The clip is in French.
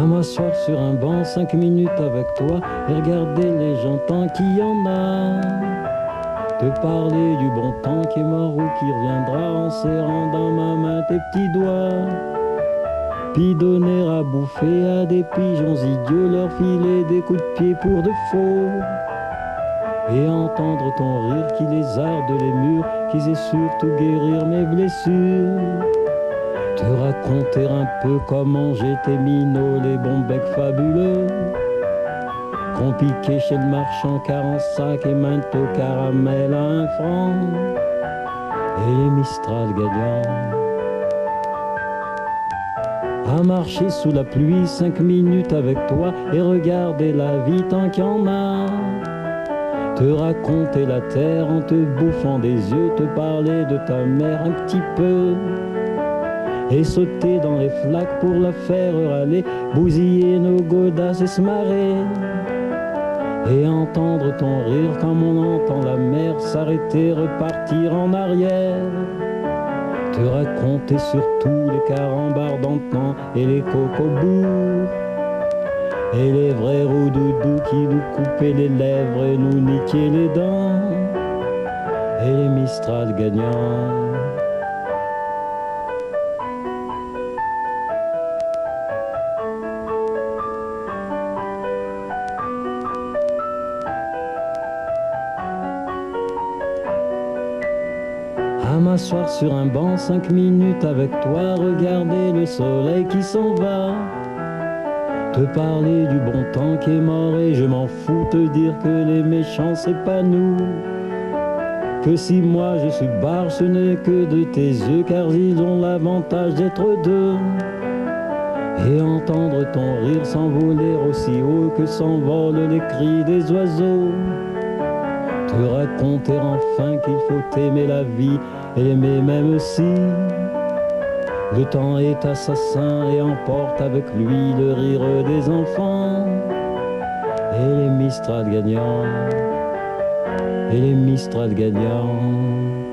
À m'asseoir sur un banc 5 minutes avec toi et regarder les gens tant qu'il y en a. Te parler du bon temps qui est mort ou qui reviendra en serrant dans ma main tes petits doigts. Puis donner à bouffer à des pigeons idiots, leur filer des coups de pied pour de faux. Et entendre ton rire qui lézarde les murs, qui sait surtout guérir mes blessures. Te raconter un peu comment j'étais minot, les bons becs fabuleux qu'on piquait chez le marchand 40 sacs et manteau caramel à 1 franc. Et les Mistral gagnants. À marcher sous la pluie 5 minutes avec toi et regarder la vie tant qu'il y en a. Te raconter la terre en te bouffant des yeux, te parler de ta mère un petit peu. Et sauter dans les flaques pour la faire râler, bousiller nos godasses et se marrer. Et entendre ton rire comme on entend la mer s'arrêter, repartir en arrière. Te raconter surtout les carambars d'antan et les cocobours. Et les vrais roudoudous qui nous coupaient les lèvres et nous niquaient les dents. Et les Mistral gagnants. À m'asseoir sur un banc 5 minutes avec toi, regarder le soleil qui s'en va. Te parler du bon temps qui est mort et je m'en fous, te dire que les méchants c'est pas nous. Que si moi je suis barre, ce n'est que de tes yeux, car ils ont l'avantage d'être deux. Et entendre ton rire s'envoler aussi haut que s'envolent les cris des oiseaux. Te raconter enfin qu'il faut aimer la vie et l'aimer même si le temps est assassin et emporte avec lui le rire des enfants. Et les Mistral gagnants, et les Mistral gagnants.